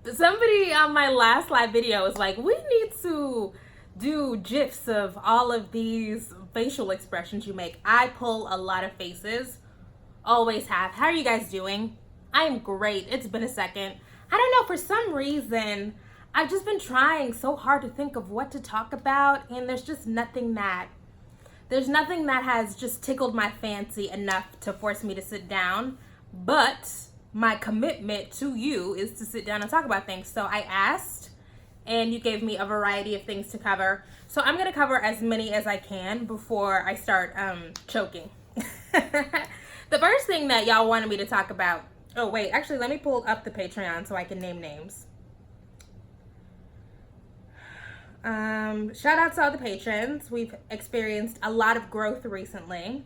Somebody on my last live video was like, we need to do GIFs of all of these facial expressions you make. I pull a lot of faces, always have. How are you guys doing? I am great. It's been a second. I don't know, for some reason, I've just been trying so hard to think of what to talk about, and there's nothing that has just tickled my fancy enough to force me to sit down. But my commitment to you is to sit down and talk about things. So I asked, and you gave me a variety of things to cover. So I'm gonna cover as many as I can before I start choking. The first thing that y'all wanted me to talk about, oh wait, actually let me pull up the Patreon so I can name names. Shout out to all the patrons. We've experienced a lot of growth recently.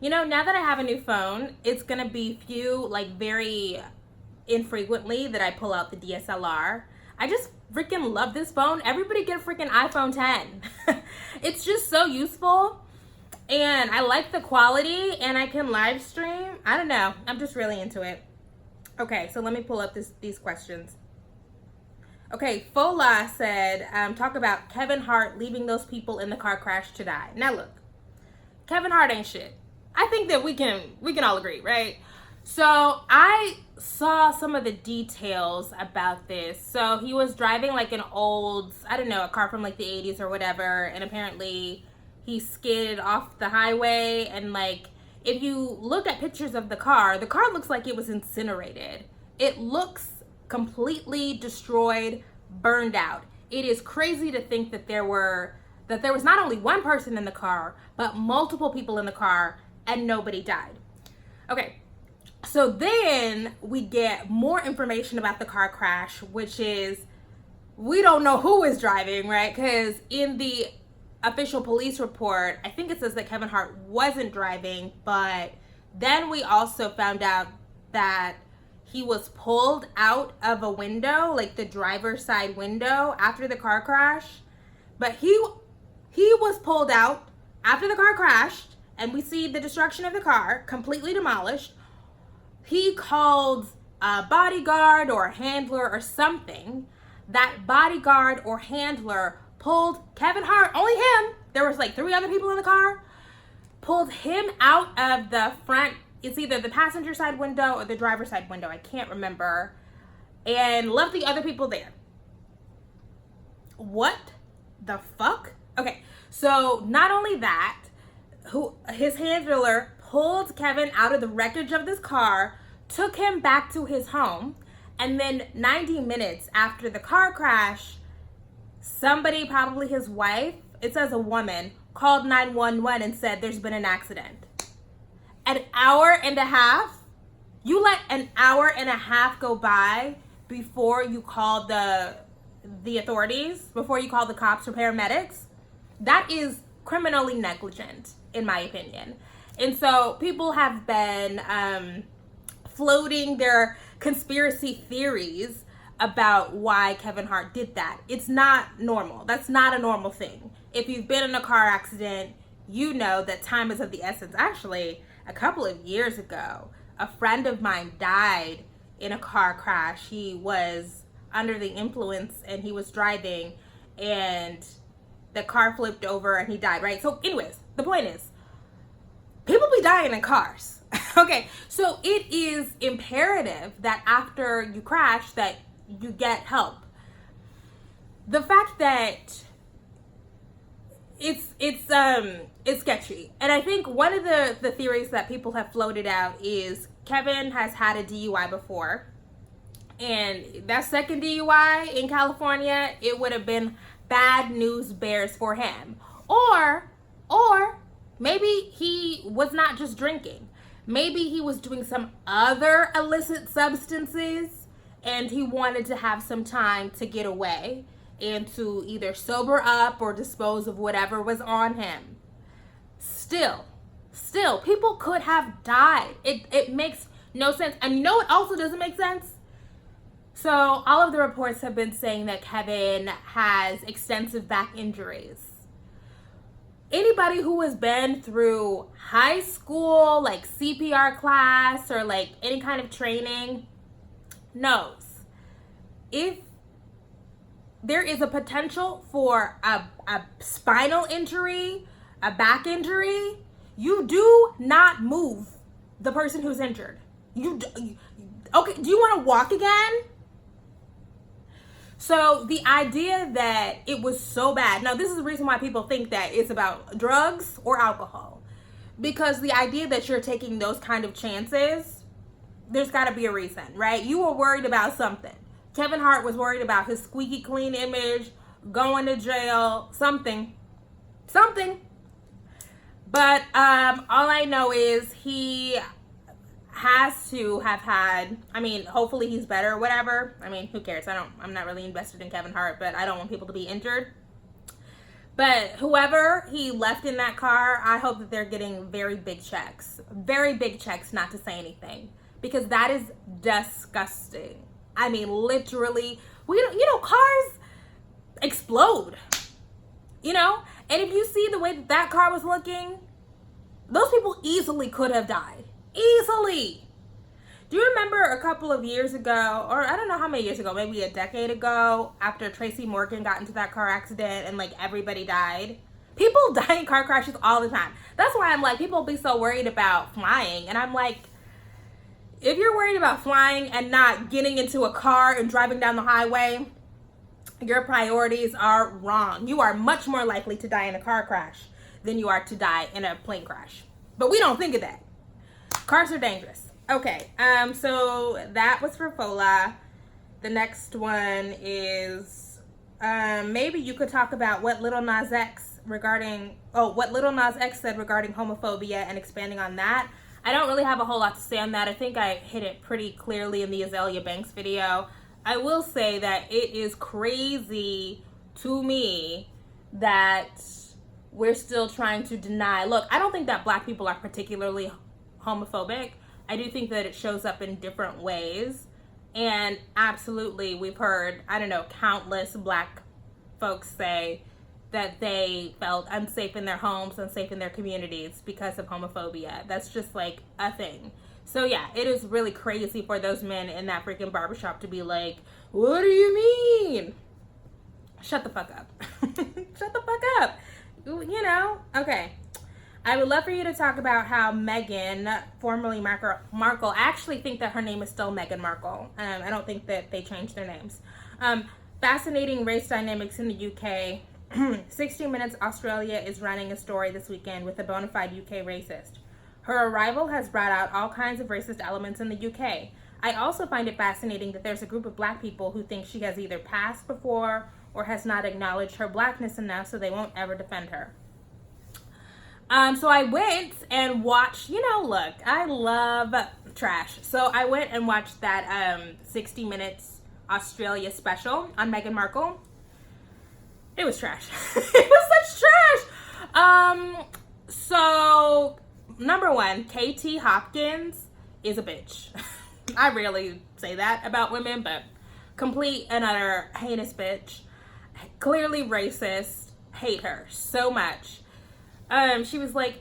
You know, now that I have a new phone, it's gonna be very infrequently that I pull out the DSLR. I just freaking love this phone. Everybody get a freaking iPhone 10. It's just so useful, and I like the quality, and I can live stream. I don't know, I'm just really into it. Okay, so let me pull up these questions. Okay, Fola said, talk about Kevin Hart leaving those people in the car crash to die. Now look, Kevin Hart ain't shit. I think that we can all agree, right? So I saw some of the details about this. So he was driving like an old, I don't know, a car from like the 80s or whatever, and apparently he skidded off the highway, and like if you look at pictures of the car looks like it was incinerated. It looks completely destroyed, burned out. It is crazy to think that there was not only one person in the car, but multiple people in the car, and nobody died. Okay, so then we get more information about the car crash, which is we don't know who is driving, right? Because in the official police report, I think it says that Kevin Hart wasn't driving, but then we also found out that he was pulled out of a window, like the driver's side window, after the car crash. But he was pulled out after the car crashed, and we see the destruction of the car, completely demolished. He called a bodyguard or a handler or something. That bodyguard or handler pulled Kevin Hart, only him, there was like 3 other people in the car, pulled him out of the front, it's either the passenger side window or the driver's side window, I can't remember, and left the other people there. What the fuck? Okay, so not only that, his handler pulled Kevin out of the wreckage of this car, took him back to his home, and then 90 minutes after the car crash, somebody, probably his wife, it says a woman, called 911 and said there's been an accident. An hour and a half? You let an hour and a half go by before you call the authorities, before you call the cops or paramedics? That is criminally negligent, in my opinion. And so people have been floating their conspiracy theories about why Kevin Hart did that. It's not normal. That's not a normal thing. If you've been in a car accident, you know that time is of the essence. Actually, a couple of years ago, a friend of mine died in a car crash. He was under the influence and he was driving, and the car flipped over and he died, right? So anyways, the point is, people be dying in cars. Okay, so it is imperative that after you crash that you get help. The fact that it's sketchy. And I think one of the theories that people have floated out is Kevin has had a DUI before, and that second DUI in California, it would have been bad news bears for him. Or maybe he was not just drinking. Maybe he was doing some other illicit substances, and he wanted to have some time to get away and to either sober up or dispose of whatever was on him. Still, people could have died. It makes no sense. And you know what also doesn't make sense? So all of the reports have been saying that Kevin has extensive back injuries. Anybody who has been through high school, like CPR class or like any kind of training knows if there is a potential for a spinal injury, a back injury, you do not move the person who's injured. Okay, do you want to walk again? So the idea that it was so bad. Now, this is the reason why people think that it's about drugs or alcohol. Because the idea that you're taking those kind of chances, there's got to be a reason, right? You were worried about something. Kevin Hart was worried about his squeaky clean image, going to jail, something. But all I know is he has to have had, I mean, hopefully he's better or whatever. I mean, who cares? I'm not really invested in Kevin Hart, but I don't want people to be injured. But whoever he left in that car, I hope that they're getting very big checks not to say anything, because that is disgusting. I mean, literally, cars explode, and if you see the way that car was looking, those people easily could have died. Easily. Do you remember a couple of years ago, or I don't know how many years ago, maybe a decade ago, after Tracy Morgan got into that car accident and like everybody died? People die in car crashes all the time. That's why I'm like, people be so worried about flying. And I'm like, if you're worried about flying and not getting into a car and driving down the highway, your priorities are wrong. You are much more likely to die in a car crash than you are to die in a plane crash. But we don't think of that. Cars are dangerous. Okay, so that was for Fola. The next one is, maybe you could talk about what Lil Nas X said regarding homophobia and expanding on that. I don't really have a whole lot to say on that. I think I hit it pretty clearly in the Azealia Banks video. I will say that it is crazy to me that we're still trying to deny. Look, I don't think that Black people are particularly homophobic. I do think that it shows up in different ways. And absolutely, we've heard, countless Black folks say that they felt unsafe in their homes, unsafe in their communities because of homophobia. That's just like a thing. So yeah, it is really crazy for those men in that freaking barbershop to be like, what do you mean? Shut the fuck up. Shut the fuck up. Okay. I would love for you to talk about how Meghan, formerly Markle, I actually think that her name is still Meghan Markle. I don't think that they changed their names. Fascinating race dynamics in the UK. 60 Minutes Australia is running a story this weekend with a bona fide UK racist. Her arrival has brought out all kinds of racist elements in the UK. I also find it fascinating that there's a group of Black people who think she has either passed before or has not acknowledged her Blackness enough, so they won't ever defend her. So I went and watched, look, I love trash. So I went and watched that 60 Minutes Australia special on Meghan Markle. It was trash. It was such trash. So number one, KT Hopkins is a bitch. I rarely say that about women, but complete and utter heinous bitch. Clearly racist. Hate her so much. She was like,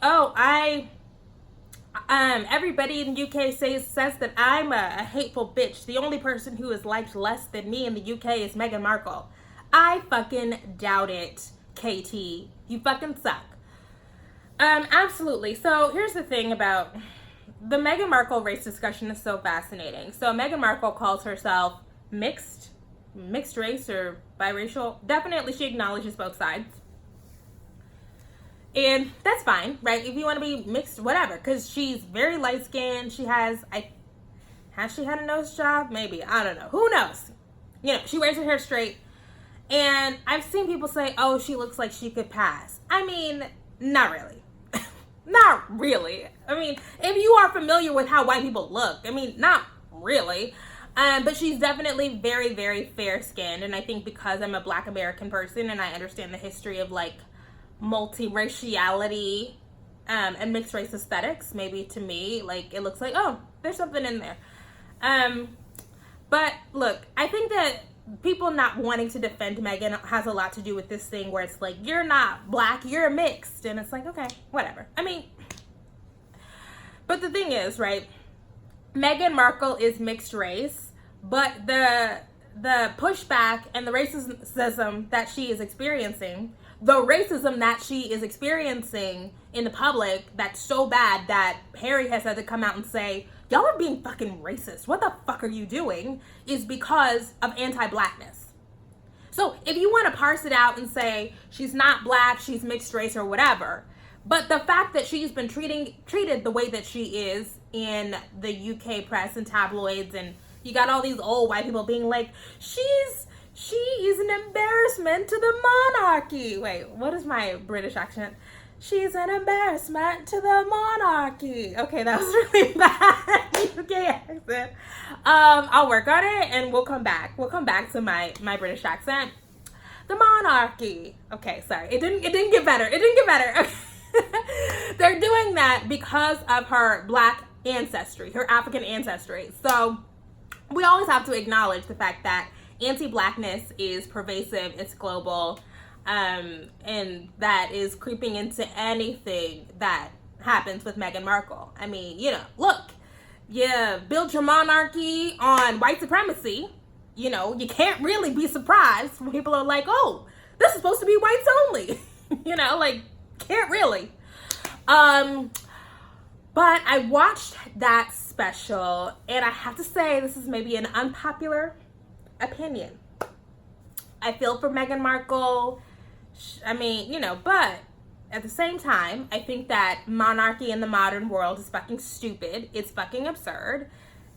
everybody in the UK says that I'm a hateful bitch. The only person who is liked less than me in the UK is Meghan Markle. I fucking doubt it, KT. You fucking suck. Absolutely. So here's the thing about the Meghan Markle race discussion is so fascinating. So Meghan Markle calls herself mixed race or biracial. Definitely she acknowledges both sides. And that's fine, right? If you want to be mixed, whatever. Because she's very light-skinned. She has she had a nose job? Maybe. I don't know. Who knows? She wears her hair straight. And I've seen people say, oh, she looks like she could pass. I mean, not really. Not really. I mean, if you are familiar with how white people look, not really. But she's definitely very, very fair-skinned. And I think because I'm a Black American person and I understand the history of, multiraciality and mixed race aesthetics, maybe to me, it looks like, oh, there's something in there. But look, I think that people not wanting to defend Meghan has a lot to do with this thing where it's like, you're not Black, you're mixed. And it's like, okay, whatever. But the thing is, right, Meghan Markle is mixed race, but the the pushback and the racism that she is experiencing, the racism that she is experiencing in the public, that's so bad that Harry has had to come out and say, y'all are being fucking racist. What the fuck are you doing? Is because of anti-blackness. So if you want to parse it out and say she's not black, she's mixed race or whatever, but the fact that she's been treated the way that she is in the UK press and tabloids, and you got all these old white people being like, she is an embarrassment to the monarchy. Wait, what is my British accent? She's an embarrassment to the monarchy. Okay, that was really bad UK accent. I'll work on it and we'll come back. We'll come back to my British accent. The monarchy. Okay, sorry. It didn't get better. It didn't get better. Okay. They're doing that because of her black ancestry, her African ancestry. So we always have to acknowledge the fact that anti-blackness is pervasive, it's global, and that is creeping into anything that happens with Meghan Markle. I mean, you know, look, you build your monarchy on white supremacy, you know, you can't really be surprised when people are like, oh, this is supposed to be whites only. You know, like, can't really. But I watched that special, and I have to say, this is maybe an unpopular opinion. I feel for Meghan Markle. I mean, you know, but at the same time, I think that monarchy in the modern world is fucking stupid. It's fucking absurd.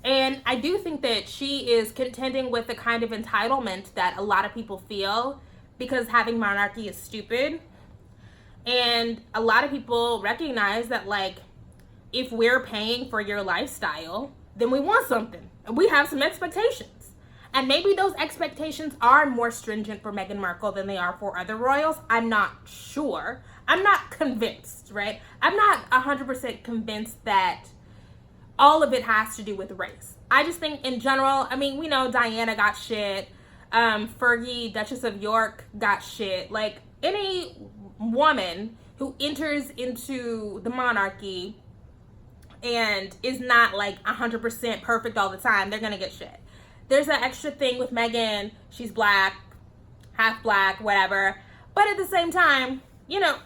And I do think that she is contending with the kind of entitlement that a lot of people feel because having monarchy is stupid. And a lot of people recognize that, like, if we're paying for your lifestyle, then we want something. And we have some expectations. And maybe those expectations are more stringent for Meghan Markle than they are for other royals. I'm not sure. I'm not convinced, right? I'm not 100% convinced that all of it has to do with race. I just think in general, I mean, we know Diana got shit. Fergie, Duchess of York, got shit. Like, any woman who enters into the monarchy and is not like 100% perfect all the time, they're gonna get shit. There's an extra thing with Meghan. She's black, half black, whatever. But at the same time, you know,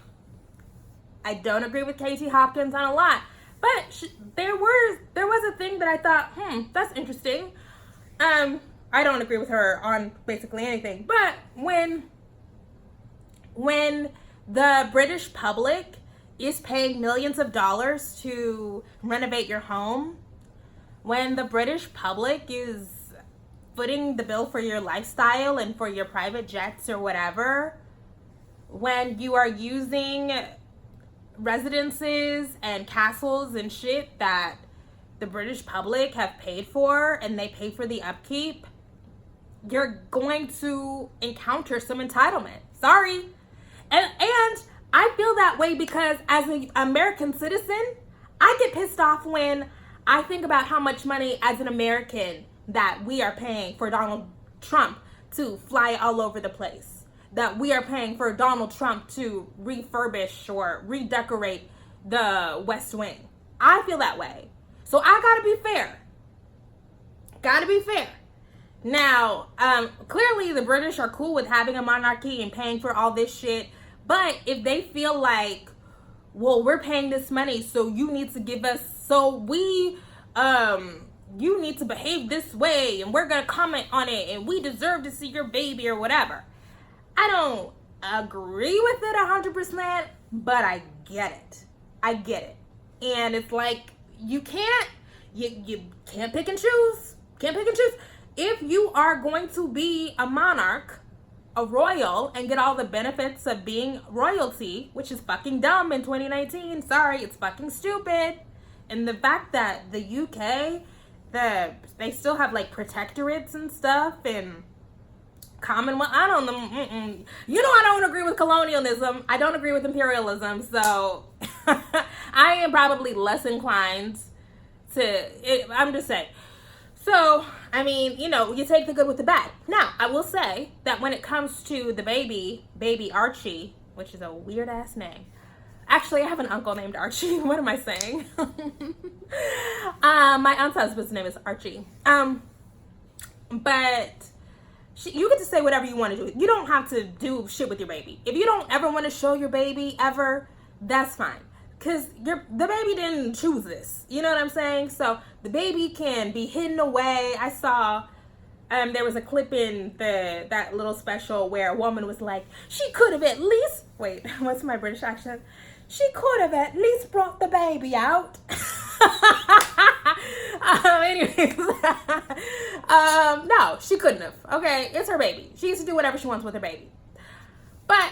I don't agree with Katie Hopkins on a lot. But there was a thing that I thought, that's interesting. I don't agree with her on basically anything. But when the British public is paying millions of dollars to renovate your home, when the British public is footing the bill for your lifestyle and for your private jets or whatever, when you are using residences and castles and shit that the British public have paid for and they pay for the upkeep, you're going to encounter some entitlement. Sorry. And I feel that way because as an American citizen, I get pissed off when I think about how much money as an American that we are paying for Donald Trump to fly all over the place, that we are paying for Donald Trump to refurbish or redecorate the West Wing. I feel that way. So I gotta be fair. Gotta be fair. Now, clearly the British are cool with having a monarchy and paying for all this shit. But if they feel like, well, we're paying this money, so you need to give us, you need to behave this way, and we're gonna comment on it, and we deserve to see your baby or whatever. I don't agree with it 100%, but I get it. I get it. And it's like, you can't pick and choose. Can't pick and choose. If you are going to be a monarch, a royal, and get all the benefits of being royalty, which is fucking dumb in 2019. Sorry, it's fucking stupid. And the fact that the UK, they still have like protectorates and stuff and Commonwealth. I don't know. You know, I don't agree with colonialism. I don't agree with imperialism. So I am probably less inclined I'm just saying. So, I mean, you know, you take the good with the bad. Now, I will say that when it comes to the baby Archie, which is a weird ass name. Actually, I have an uncle named Archie. What am I saying? My aunt's husband's name is Archie. But You get to say whatever you want to do. You don't have to do shit with your baby. If you don't ever want to show your baby ever, that's fine. Because the baby didn't choose this. You know what I'm saying? So the baby can be hidden away. I saw there was a clip in that little special where a woman was like, she could have at least, wait, what's my British accent? She could have at least brought the baby out. Anyways, no, she couldn't have. Okay, it's her baby. She gets to do whatever she wants with her baby. But,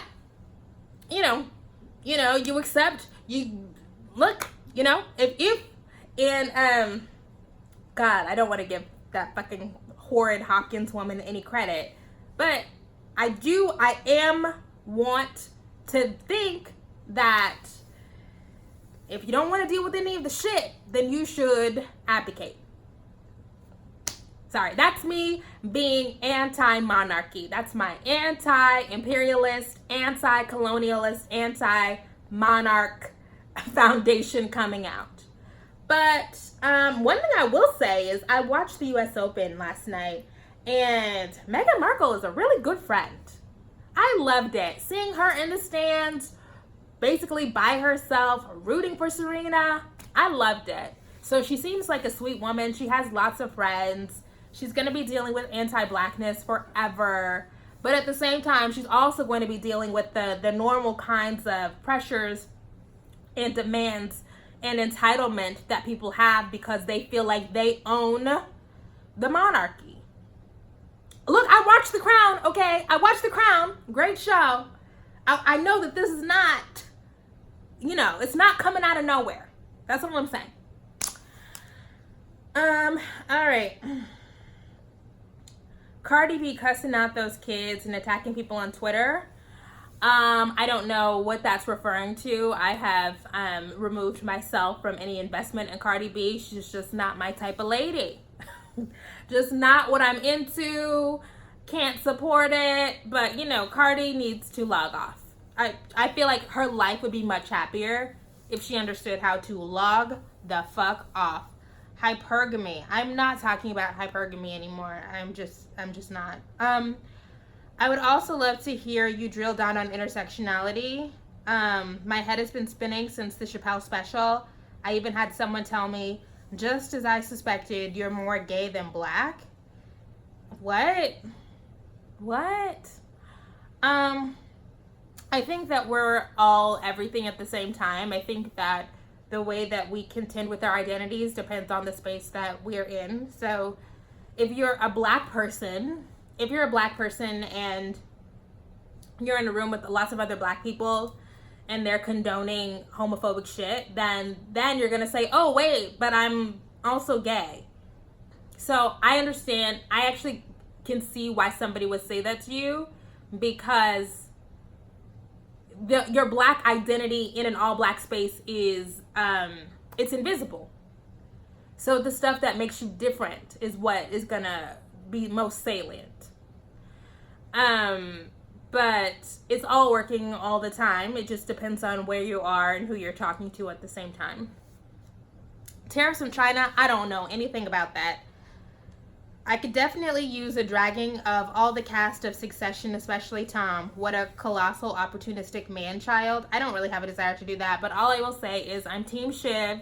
you accept, you look, if God, I don't want to give that fucking horrid Hopkins woman any credit, but I am want to think that if you don't want to deal with any of the shit, then you should abdicate. Sorry, that's me being anti-monarchy. That's my anti-imperialist, anti-colonialist, anti-monarch foundation coming out. But one thing I will say is I watched the US Open last night, and Meghan Markle is a really good friend. I loved it. Seeing her in the stands, basically by herself, rooting for Serena. I loved it. So she seems like a sweet woman. She has lots of friends. She's going to be dealing with anti-blackness forever. But at the same time, she's also going to be dealing with the normal kinds of pressures and demands and entitlement that people have because they feel like they own the monarchy. Look, I watched The Crown, okay? I watched The Crown. Great show. I know that this is not, it's not coming out of nowhere. That's all I'm saying. All right. Cardi B cussing out those kids and attacking people on Twitter. I don't know what that's referring to. I have removed myself from any investment in Cardi B. She's just not my type of lady. Just not what I'm into. Can't support it. But, Cardi needs to log off. I feel like her life would be much happier if she understood how to log the fuck off. Hypergamy. I'm not talking about hypergamy anymore. I'm just not. I would also love to hear you drill down on intersectionality. My head has been spinning since the Chappelle special. I even had someone tell me, just as I suspected, you're more gay than black. What? I think that we're all everything at the same time. I think that the way that we contend with our identities depends on the space that we're in. So if you're a black person and you're in a room with lots of other black people and they're condoning homophobic shit, then you're gonna say, oh wait, but I'm also gay. So I understand. I actually can see why somebody would say that to you, because your black identity in an all black space is it's invisible. So the stuff that makes you different is what is gonna be most salient. But it's all working all the time. It just depends on where you are and who you're talking to at the same time. Tariffs from China, I don't know anything about that. I could definitely use a dragging of all the cast of Succession, especially Tom. What a colossal opportunistic man-child. I don't really have a desire to do that, but all I will say is I'm Team Shiv.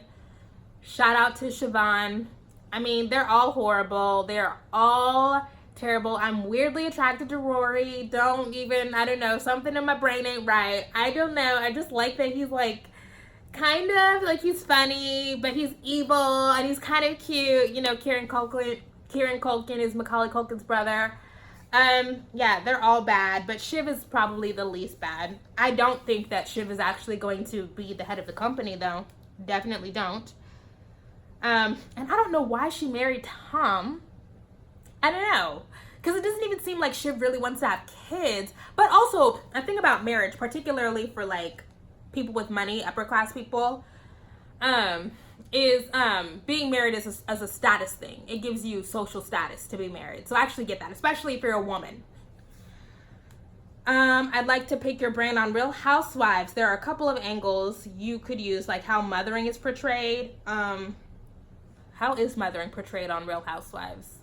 Shout out to Siobhan. I mean, they're all horrible. They're all terrible. I'm weirdly attracted to Rory. I don't know, something in my brain ain't right. I don't know. I just like that he's like, kind of, like he's funny, but he's evil, and he's kind of cute. Kieran Culkin is Macaulay Culkin's brother. Yeah, they're all bad, but Shiv is probably the least bad. I don't think that Shiv is actually going to be the head of the company, though. Definitely don't. And I don't know why she married Tom. I don't know. Because it doesn't even seem like Shiv really wants to have kids. But also, I think about marriage, particularly for, like, people with money, upper class people, is being married as a status thing. It gives you social status to be married. So I actually get that, especially if you're a woman. I'd like to pick your brain on Real Housewives. There are a couple of angles you could use, like how mothering is portrayed. How is mothering portrayed on Real Housewives?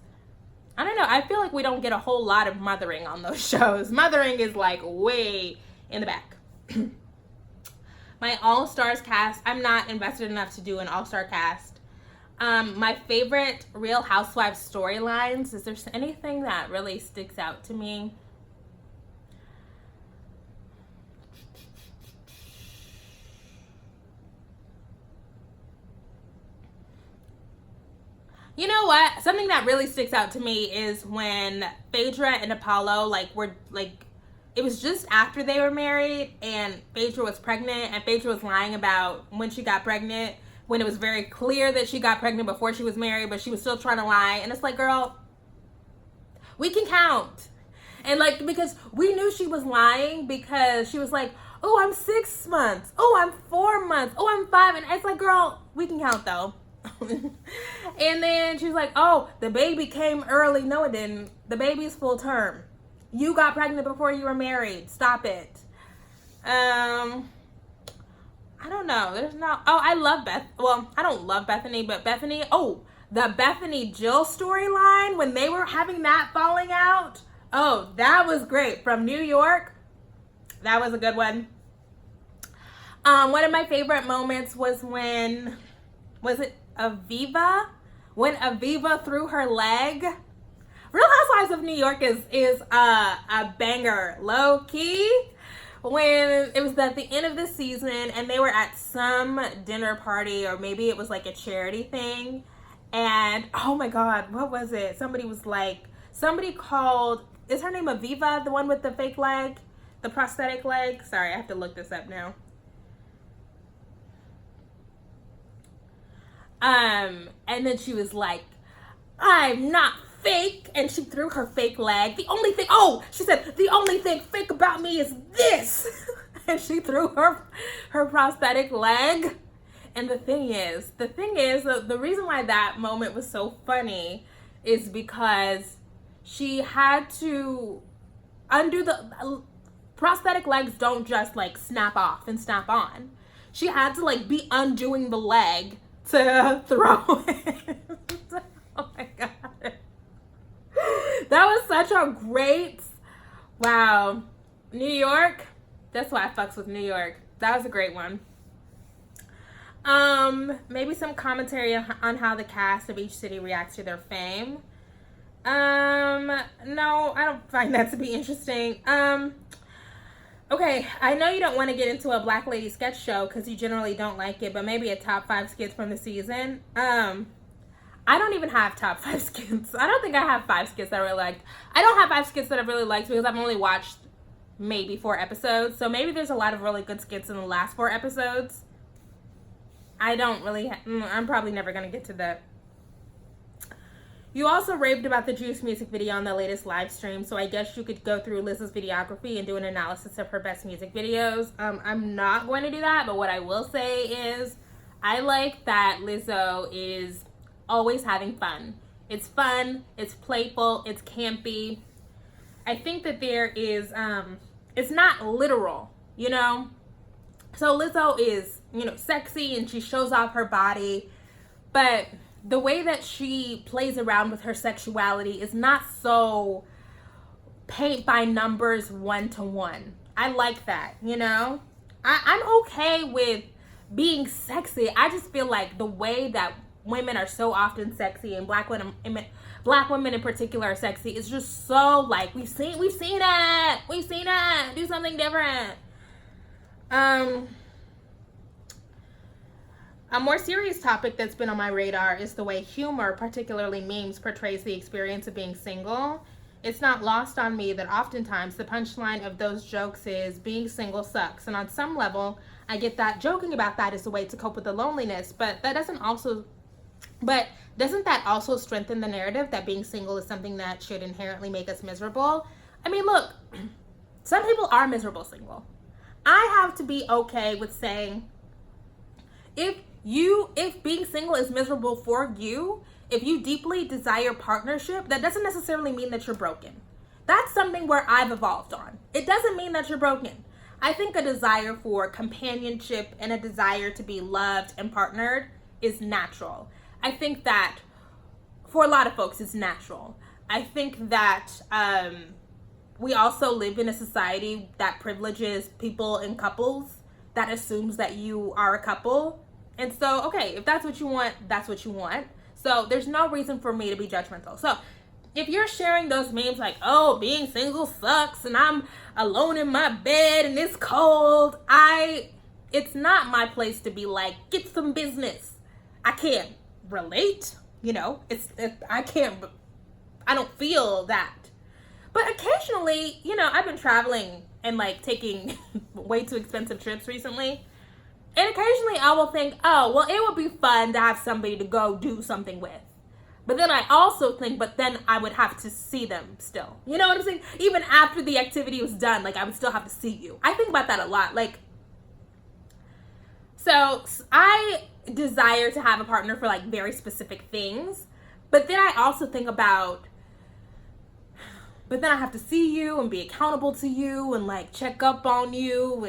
I don't know. I feel like we don't get a whole lot of mothering on those shows. Mothering is like way in the back. My All-Stars cast, I'm not invested enough to do an All-Star cast. My favorite Real Housewives storylines, is there anything that really sticks out to me? You know what? Something that really sticks out to me is when Phaedra and Apollo were it was just after they were married and Phaedra was pregnant and Phaedra was lying about when she got pregnant, when it was very clear that she got pregnant before she was married, but she was still trying to lie. And it's like, girl, we can count. And because we knew she was lying because she was like, oh, I'm 6 months. Oh, I'm 4 months. Oh, I'm 5. And it's like, girl, we can count though. And then she's like, oh, the baby came early. No, it didn't. The baby's full term. You got pregnant before you were married. Stop it. I don't know. There's no. Oh, I love Beth. Well, I don't love Bethany, but Bethany. Oh, the Bethany Jill storyline when they were having that falling out. Oh, that was great. From New York. That was a good one. One of my favorite moments was when, was it Aviva? When Aviva threw her leg. Real Housewives of New York is a banger, low key. When it was at the end of the season and they were at some dinner party, or maybe it was like a charity thing, and oh my god, what was it? Somebody called, is her name Aviva, the one with the fake leg, the prosthetic leg? Sorry, I have to look this up now. And then she was like, I'm not fake, and she threw her fake leg. She said, the only thing fake about me is this. And she threw her prosthetic leg. And the thing is, the reason why that moment was so funny is because she had to undo the prosthetic legs. Don't just snap off and snap on. She had to be undoing the leg to throw it. Oh my god. That was such a great, wow. New York, that's why I fucks with New York. That was a great one. Maybe some commentary on how the cast of each city reacts to their fame. No, I don't find that to be interesting. Okay, I know you don't want to get into a Black Lady sketch show because you generally don't like it, but maybe a top 5 skits from the season. I don't even have top 5 skits. I don't think I have 5 skits that I really liked. I don't have 5 skits that I've really liked because I've only watched maybe 4 episodes. So maybe there's a lot of really good skits in the last 4 episodes. I don't really, I'm probably never going to get to that. You also raved about the Juice music video on the latest live stream, so I guess you could go through Lizzo's videography and do an analysis of her best music videos. I'm not going to do that, but what I will say is I like that Lizzo is always having fun. It's fun, it's playful, it's campy. I think that there is, it's not literal, you know? So Lizzo is, sexy and she shows off her body, but the way that she plays around with her sexuality is not so paint by numbers 1-to-1. I like that, I'm okay with being sexy. I just feel like the way that women are so often sexy, and black women in particular are sexy, is just so we've seen it. Do something different. A more serious topic that's been on my radar is the way humor, particularly memes, portrays the experience of being single. It's not lost on me that oftentimes the punchline of those jokes is being single sucks. And on some level, I get that joking about that is a way to cope with the loneliness, but doesn't that also strengthen the narrative that being single is something that should inherently make us miserable? I mean, look, some people are miserable single. I have to be okay with saying, if being single is miserable for you, if you deeply desire partnership, that doesn't necessarily mean that you're broken. That's something where I've evolved on. It doesn't mean that you're broken. I think a desire for companionship and a desire to be loved and partnered is natural. I think that for a lot of folks it's natural. I think that we also live in a society that privileges people in couples, that assumes that you are a couple. And so, okay, if that's what you want, that's what you want. So there's no reason for me to be judgmental. So if you're sharing those memes like, oh, being single sucks and I'm alone in my bed and it's cold, it's not my place to be like, get some business. I can't relate, I don't feel that. But occasionally, I've been traveling and like taking way too expensive trips recently. And occasionally I will think, oh, well, it would be fun to have somebody to go do something with. But then I also think, but then I would have to see them still. You know what I'm saying? Even after the activity was done, like I would still have to see you. I think about that a lot. So I desire to have a partner for like very specific things. But then I also think about, but then I have to see you and be accountable to you and like check up on you.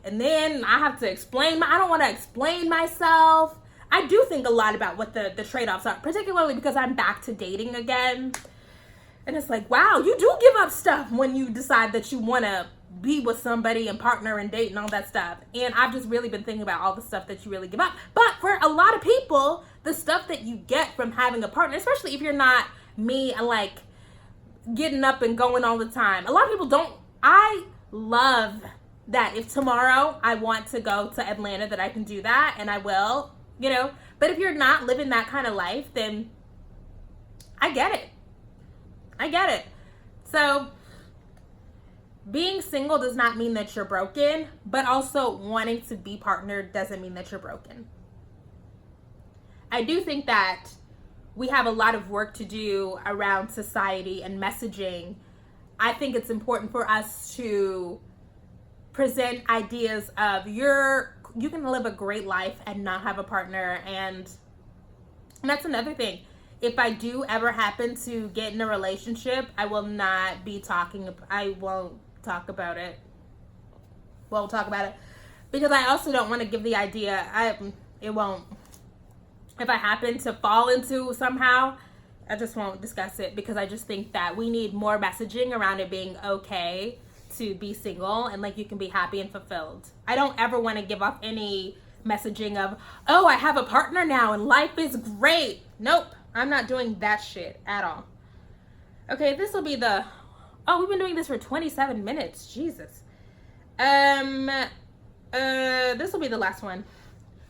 And then I have to explain, I don't want to explain myself. I do think a lot about what the trade-offs are, particularly because I'm back to dating again. And it's like, wow, you do give up stuff when you decide that you want to be with somebody and partner and date and all that stuff. And I've just really been thinking about all the stuff that you really give up. But for a lot of people, the stuff that you get from having a partner, especially if you're not me and like getting up and going all the time. A lot of people don't. I love that if tomorrow I want to go to Atlanta, that I can do that, and I will. But if you're not living that kind of life, then I get it. So being single does not mean that you're broken, but also wanting to be partnered doesn't mean that you're broken. I do think that we have a lot of work to do around society and messaging. I think it's important for us to present ideas of you can live a great life and not have a partner. And that's another thing. If I do ever happen to get in a relationship, I won't talk about it. Because I also don't want to give the idea, if I happen to fall into somehow, I just won't discuss it, because I just think that we need more messaging around it being okay to be single and like you can be happy and fulfilled. I don't ever want to give off any messaging of, oh, I have a partner now and life is great. Nope, I'm not doing that shit at all. Okay, we've been doing this for 27 minutes. Jesus. This will be the last one.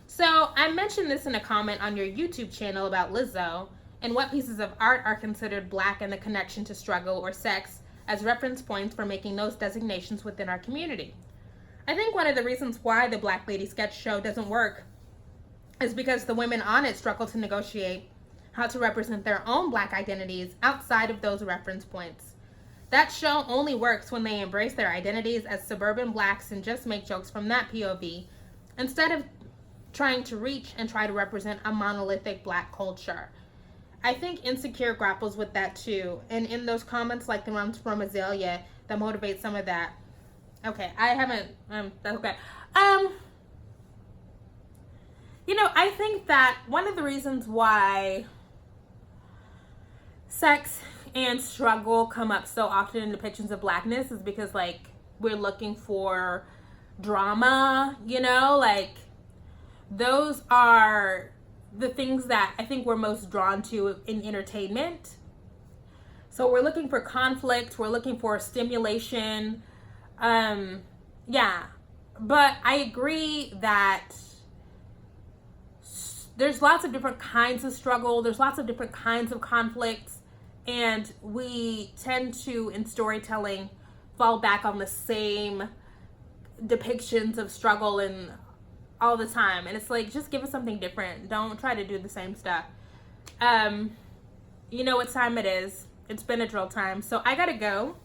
So I mentioned this in a comment on your YouTube channel about Lizzo and what pieces of art are considered Black in the connection to struggle or sex as reference points for making those designations within our community. I think one of the reasons why the Black Lady sketch show doesn't work is because the women on it struggle to negotiate how to represent their own Black identities outside of those reference points. That show only works when they embrace their identities as suburban Blacks and just make jokes from that POV, instead of trying to reach and try to represent a monolithic Black culture. I think Insecure grapples with that too, and in those comments like the ones from Azalea that motivate some of that. Okay, that's okay. I think that one of the reasons why sex and struggle come up so often in depictions of Blackness is because like we're looking for drama, like those are the things that I think we're most drawn to in entertainment. So we're looking for conflict, we're looking for stimulation. But I agree that there's lots of different kinds of struggle, there's lots of different kinds of conflicts, and we tend to, in storytelling, fall back on the same depictions of struggle and all the time. And it's like, just give us something different. Don't try to do the same stuff. You know what time it is. It's Benadryl time. So I gotta go.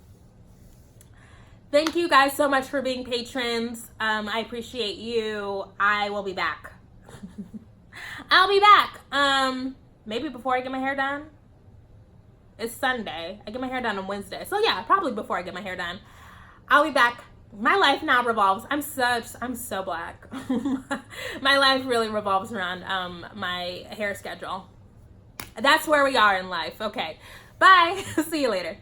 Thank you guys so much for being patrons. I appreciate you. I will be back. I'll be back. Maybe before I get my hair done. It's Sunday. I get my hair done on Wednesday. So yeah, probably before I get my hair done. I'll be back. My life now revolves. I'm so Black. My life really revolves around my hair schedule. That's where we are in life. Okay. Bye. See you later.